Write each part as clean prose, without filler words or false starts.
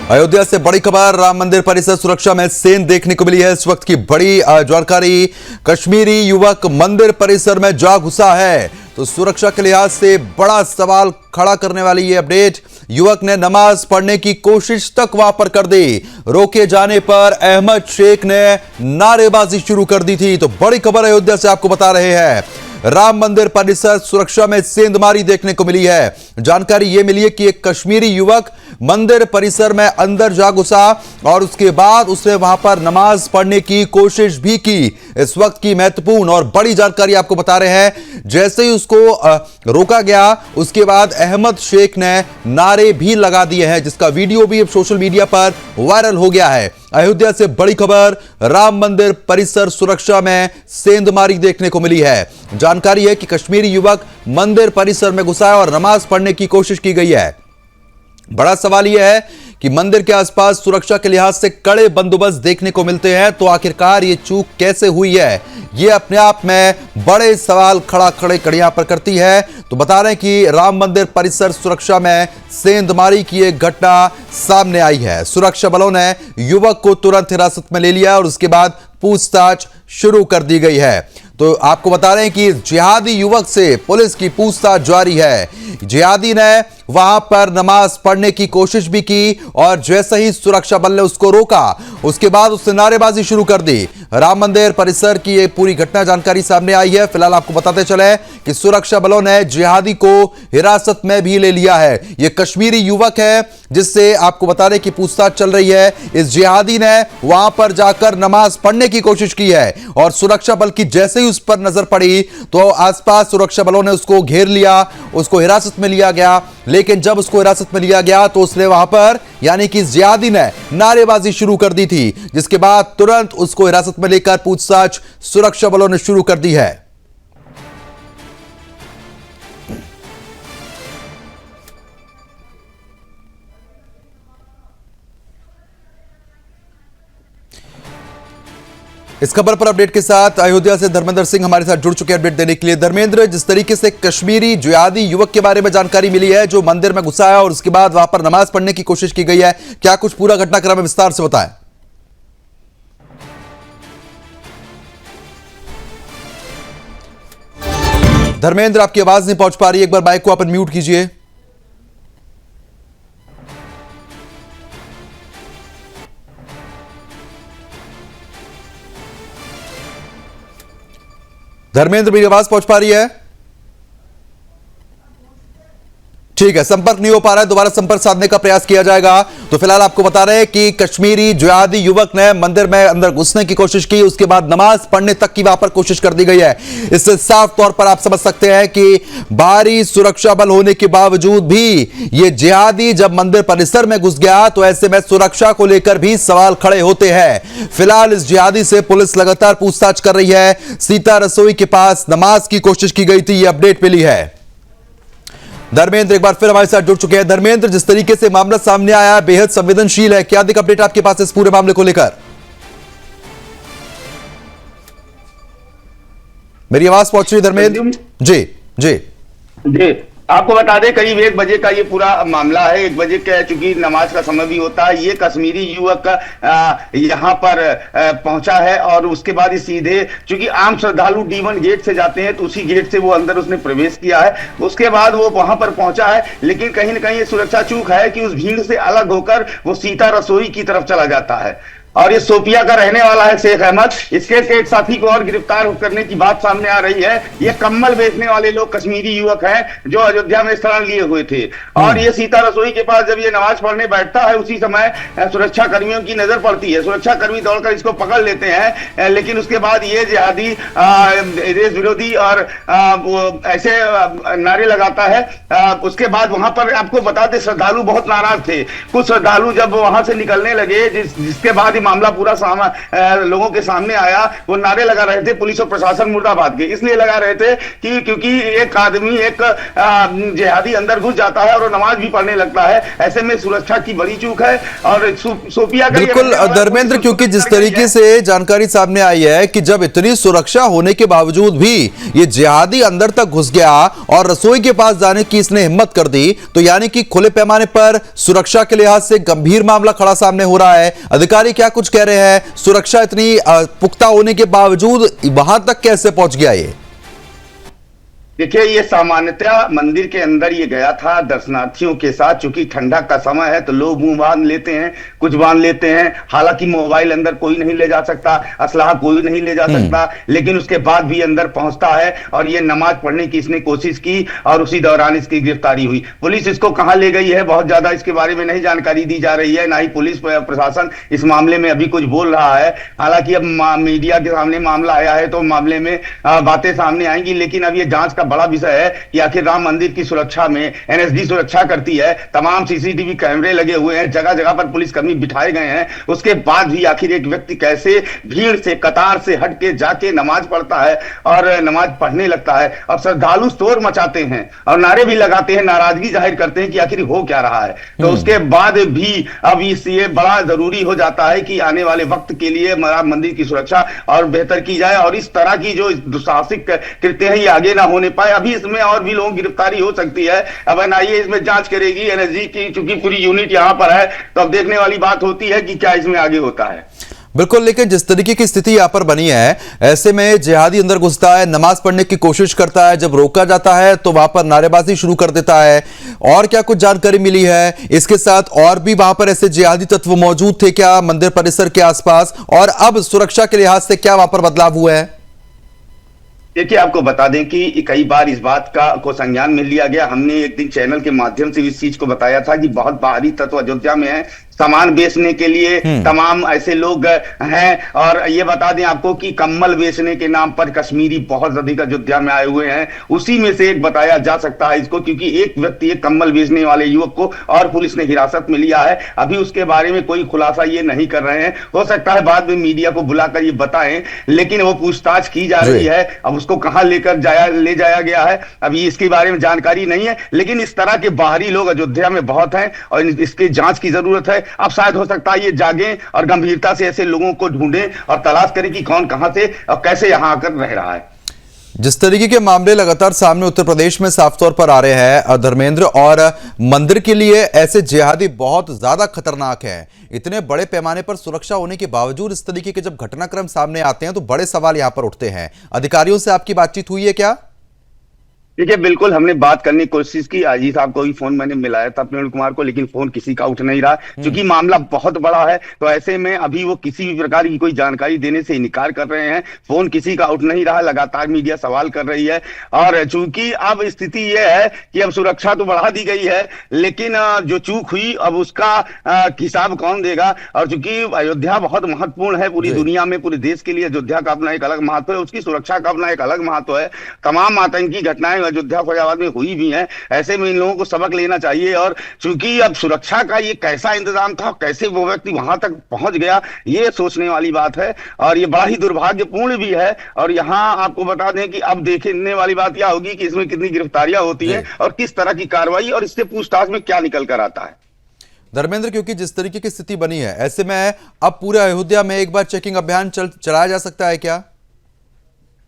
अयोध्या से बड़ी खबर, राम मंदिर परिसर सुरक्षा में सेंध देखने को मिली है। इस वक्त की बड़ी जानकारी, कश्मीरी युवक मंदिर परिसर में जा घुसा है तो सुरक्षा के लिहाज से बड़ा सवाल खड़ा करने वाली ये अपडेट। युवक ने नमाज पढ़ने की कोशिश तक वहां पर कर दी। रोके जाने पर अहमद शेख ने नारेबाजी शुरू कर दी थी। तो बड़ी खबर अयोध्या से आपको बता रहे हैं, राम मंदिर परिसर सुरक्षा में सेंधमारी देखने को मिली है। जानकारी यह मिली है कि एक कश्मीरी युवक मंदिर परिसर में अंदर जा घुसा और उसके बाद उसने वहां पर नमाज पढ़ने की कोशिश भी की। इस वक्त की महत्वपूर्ण और बड़ी जानकारी आपको बता रहे हैं। जैसे ही उसको रोका गया, उसके बाद अहमद शेख ने नारे भी लगा दिए हैं, जिसका वीडियो भी अब सोशल मीडिया पर वायरल हो गया है। अयोध्या से बड़ी खबर, राम मंदिर परिसर सुरक्षा में सेंधमारी देखने को मिली है। जानकारी है कि कश्मीरी युवक मंदिर परिसर में घुसा है और नमाज पढ़ने की कोशिश की गई है। बड़ा सवाल यह है कि मंदिर के आसपास सुरक्षा के लिहाज से कड़े बंदोबस्त देखने को मिलते हैं, तो आखिरकार ये चूक कैसे हुई है, ये अपने आप में बड़े सवाल खड़े यहां पर करती है। तो बता रहे हैं कि राम मंदिर परिसर सुरक्षा में सेंधमारी की एक घटना सामने आई है। सुरक्षा बलों ने युवक को तुरंत हिरासत में ले लिया और उसके बाद पूछताछ शुरू कर दी गई है। तो आपको बता रहे हैं कि जिहादी युवक से पुलिस की पूछताछ जारी है। जिहादी ने वहां पर नमाज पढ़ने की कोशिश भी की और जैसे ही सुरक्षा बल ने उसको रोका, उसके बाद उसने नारेबाजी शुरू कर दी। राम मंदिर परिसर की ये पूरी घटना जानकारी सामने आई है। फिलहाल आपको बताते चले कि सुरक्षा बलों ने जिहादी को हिरासत में भी ले लिया है। यह कश्मीरी युवक है जिससे आपको बता रहे कि पूछताछ चल रही है। इस जिहादी ने वहां पर जाकर नमाज पढ़ने की कोशिश की है और सुरक्षा बल की जैसे ही उस पर नजर पड़ी तो आसपास सुरक्षा बलों ने उसको घेर लिया, उसको हिरासत में लिया गया। लेकिन जब उसको हिरासत में लिया गया तो उसने वहां पर यानी कि जिहादी ने नारेबाजी शुरू कर दी थी, जिसके बाद तुरंत उसको हिरासत में लेकर पूछताछ सुरक्षा बलों ने शुरू कर दी है। इस खबर पर अपडेट के साथ अयोध्या से धर्मेंद्र सिंह हमारे साथ जुड़ चुके हैं अपडेट देने के लिए। धर्मेंद्र, जिस तरीके से कश्मीरी जिहादी युवक के बारे में जानकारी मिली है जो मंदिर में घुसा है और उसके बाद वहां पर नमाज पढ़ने की कोशिश की गई है, क्या कुछ पूरा घटनाक्रम विस्तार से बताएं। धर्मेंद्र, आपकी आवाज नहीं पहुंच पा रही, एक बार माइक को आप म्यूट कीजिए। धर्मेंद्र, मेरी आवाज पहुंच पा रही है? ठीक है, संपर्क नहीं हो पा रहा है, दोबारा संपर्क साधने का प्रयास किया जाएगा। तो फिलहाल आपको बता रहे हैं कि कश्मीरी जिहादी युवक ने मंदिर में अंदर घुसने की कोशिश की, उसके बाद नमाज पढ़ने तक की वहां पर कोशिश कर दी गई है। इससे साफ तौर पर आप समझ सकते हैं कि भारी सुरक्षा बल होने के बावजूद भी ये जिहादी जब मंदिर परिसर में घुस गया तो ऐसे में सुरक्षा को लेकर भी सवाल खड़े होते हैं। फिलहाल इस जिहादी से पुलिस लगातार पूछताछ कर रही है। सीता रसोई के पास नमाज की कोशिश की गई थी, ये अपडेट मिली है। धर्मेंद्र एक बार फिर हमारे साथ जुड़ चुके हैं। धर्मेंद्र, जिस तरीके से मामला सामने आया बेहद संवेदनशील है, क्या अधिक अपडेट आपके पास इस पूरे मामले को लेकर? मेरी आवाज पहुंच रही है धर्मेंद्र? जी जी जी, आपको बता दें करीब 1 बजे का ये पूरा मामला है। 1 बजे का चूंकि नमाज का समय भी होता है, ये कश्मीरी युवक यहाँ पर पहुंचा है और उसके बाद ही सीधे, चूंकि आम श्रद्धालु D1 गेट से जाते हैं तो उसी गेट से वो अंदर उसने प्रवेश किया है। उसके बाद वो वहां पर पहुंचा है, लेकिन कहीं ना कहीं ये सुरक्षा चूक है कि उस भीड़ से अलग होकर वो सीता रसोई की तरफ चला जाता है। और ये सोपिया का रहने वाला है शेख अहमद। इसके एक साथी को और गिरफ्तार करने की बात सामने आ रही है। ये कम्बल बेचने वाले लोग कश्मीरी युवक हैं जो अयोध्या में शरण लिए हुए थे और ये सीता रसोई के पास जब ये नमाज पढ़ने बैठता है उसी समय सुरक्षा कर्मियों की नजर पड़ती है। सुरक्षा कर्मी दौड़कर इसको पकड़ लेते हैं, लेकिन उसके बाद ये जिहादी देश विरोधी और ऐसे नारे लगाता है। उसके बाद वहां पर आपको बता दें श्रद्धालु बहुत नाराज थे। कुछ श्रद्धालु जब वहां से निकलने लगे, जिसके बाद मामला पूरा लोगों के सामने आया, वो नारे लगा रहे थे पुलिस और प्रशासन मुर्दाबाद के, इसलिए लगा रहे थे कि क्योंकि एक आदमी एक जिहादी अंदर घुस जाता है और नमाज भी पढ़ने लगता है, ऐसे में सुरक्षा की बड़ी चूक है। और सोपिया का बिल्कुल धर्मेंद्र, क्योंकि जिस तरीके से जानकारी सामने आई है कि जब इतनी सुरक्षा होने के बावजूद भी ये जिहादी अंदर तक घुस गया और रसोई के पास जाने की इसने हिम्मत कर दी, तो यानी कि खुले पैमाने पर सुरक्षा के लिहाज से गंभीर मामला खड़ा सामने हो रहा है। अधिकारी क्या कुछ कह रहे हैं? सुरक्षा इतनी पुख्ता होने के बावजूद वहां तक कैसे पहुंच गया ये? देखिए, ये सामान्यतः मंदिर के अंदर ये गया था दर्शनार्थियों के साथ, चूंकि ठंडा का समय है तो लोग मुंह बांध लेते हैं, कुछ बांध लेते हैं। हालांकि मोबाइल अंदर कोई नहीं ले जा सकता, असलाह कोई नहीं ले जा सकता, लेकिन उसके बाद भी अंदर पहुंचता है और ये नमाज पढ़ने की इसने कोशिश की और उसी दौरान इसकी गिरफ्तारी हुई। पुलिस इसको कहां ले गई है बहुत ज्यादा इसके बारे में नहीं जानकारी दी जा रही है, ना ही पुलिस प्रशासन इस मामले में अभी कुछ बोल रहा है। हालांकि अब मीडिया के सामने मामला आया है तो मामले में बातें सामने आएंगी, लेकिन अब ये जांच का बड़ा विषय है कि आखिर राम मंदिर की सुरक्षा में एनएसडी सुरक्षा करती है, तमाम सीसीटीवी कैमरे लगे हुए हैं, जगह जगह पर पुलिसकर्मी बिठाए गए हैं, उसके बाद भी आखिर एक व्यक्ति कैसे भीड़ से कतार से हट के जाके नमाज पढ़ता है और नमाज पढ़ने लगता है। अब श्रद्धालु शोर मचाते हैं और नारे भी लगाते हैं, नाराजगी जाहिर करते हैं कि आखिर हो क्या रहा है। तो उसके बाद भी अब इसलिए बड़ा जरूरी हो जाता है कि आने वाले वक्त के लिए राम मंदिर की सुरक्षा और बेहतर की जाए और इस तरह की जो दुस्साहसिक कृत्य है ये आगे ना होने पाए। अभी इसमें और भी लोगों की गिरफ्तारी हो सकती है। अब एनआईए इसमें जांच करेगी, एनएसजी की चूंकि पूरी यूनिट यहां पर है, तो अब देखने वाली बात होती है कि क्या इसमें आगे होता है। बिल्कुल, लेकिन जिस तरीके की स्थिति यहां पर बनी है, ऐसे में जिहादी अंदर घुसता है, नमाज पढ़ने की कोशिश करता है, जब रोका जाता है तो वहां पर नारेबाजी शुरू कर देता है। और क्या कुछ जानकारी मिली है? इसके साथ और भी वहां पर ऐसे जिहादी तत्व मौजूद थे क्या मंदिर परिसर के आसपास? और अब सुरक्षा के लिहाज से क्या वहां पर बदलाव हुआ है? देखिए, आपको बता दें कि कई बार इस बात को संज्ञान में लिया गया। हमने एक दिन चैनल के माध्यम से इस चीज को बताया था कि बहुत बाहरी तत्व अयोध्या में है, सामान बेचने के लिए तमाम ऐसे लोग हैं। और ये बता दें आपको कि कम्बल बेचने के नाम पर कश्मीरी बहुत अधिक अयोध्या में आए हुए हैं। उसी में से एक बताया जा सकता है इसको, क्योंकि एक व्यक्ति एक कम्बल बेचने वाले युवक को और पुलिस ने हिरासत में लिया है। अभी उसके बारे में कोई खुलासा ये नहीं कर रहे हैं, हो सकता है बाद में मीडिया को बुलाकर ये बताएं, लेकिन वो पूछताछ की जा रही है। अब उसको कहां ले जाया गया है अभी इसके बारे में जानकारी नहीं है, लेकिन इस तरह के बाहरी लोग अयोध्या में बहुत हैं और इसकी जांच की जरूरत है। अब शायद हो सकता है ये जागें और गंभीरता से ऐसे लोगों को ढूंढें और तलाश करें कि कौन कहां से और कैसे यहां आकर रह रहा है। जिस तरीके के मामले लगातार सामने उत्तर प्रदेश में साफ तौर पर आ रहे हैं धर्मेंद्र, और मंदिर के लिए ऐसे जिहादी बहुत ज्यादा खतरनाक है। इतने बड़े पैमाने पर सुरक्षा होने के बावजूद इस तरीके के जब घटनाक्रम सामने आते हैं तो बड़े सवाल यहां पर उठते हैं। अधिकारियों से आपकी बातचीत हुई है क्या? देखिए, बिल्कुल हमने बात करने की कोशिश की। आजी साहब को भी फोन मैंने मिलाया था, प्रवीण कुमार को, लेकिन फोन किसी का उठ नहीं रहा। क्योंकि मामला बहुत बड़ा है तो ऐसे में अभी वो किसी भी प्रकार की कोई जानकारी देने से इनकार कर रहे हैं। फोन किसी का उठ नहीं रहा, लगातार मीडिया सवाल कर रही है। और चूंकि अब स्थिति ये है कि अब सुरक्षा तो बढ़ा दी गई है, लेकिन जो चूक हुई अब उसका हिसाब कौन देगा। और चूंकि अयोध्या बहुत महत्वपूर्ण है पूरी दुनिया में, पूरे देश के लिए अयोध्या का अपना एक अलग महत्व है, उसकी सुरक्षा का अपना एक अलग महत्व है। तमाम आतंकी घटनाएं अयोध्या फैजाबाद में हुई भी हैं, ऐसे में इन लोगों को सबक लेना चाहिए। और चूंकि अब सुरक्षा का ये कैसा इंतजाम था, कैसे वो व्यक्ति वहां तक पहुंच गया, ये सोचने वाली बात है और ये बड़ा ही दुर्भाग्यपूर्ण भी है। और यहां आपको बता दें कि अब देखने वाली बात क्या होगी कि इसमें कितनी गिरफ्तारियां होती हैं और किस तरह की कार्रवाई और इससे पूछताछ में क्या निकल कर आता है। धर्मेंद्र, क्योंकि जिस तरीके की स्थिति बनी है, ऐसे में अब पूरे अयोध्या में एक बार चेकिंग अभियान चलाया जा सकता है क्या?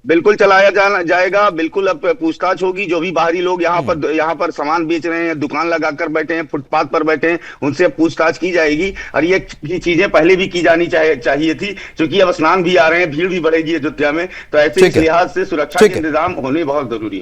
बिल्कुल चलाया जाएगा, बिल्कुल अब पूछताछ होगी। जो भी बाहरी लोग यहाँ पर सामान बेच रहे हैं, दुकान लगाकर बैठे हैं, फुटपाथ पर बैठे हैं, उनसे पूछताछ की जाएगी। और ये चीजें पहले भी की जानी चाहिए थी, क्योंकि अब स्नान भी आ रहे हैं, भीड़ भी बढ़ेगी अयोध्या में, तो ऐसे लिहाज से सुरक्षा के इंतजाम होने बहुत जरूरी है।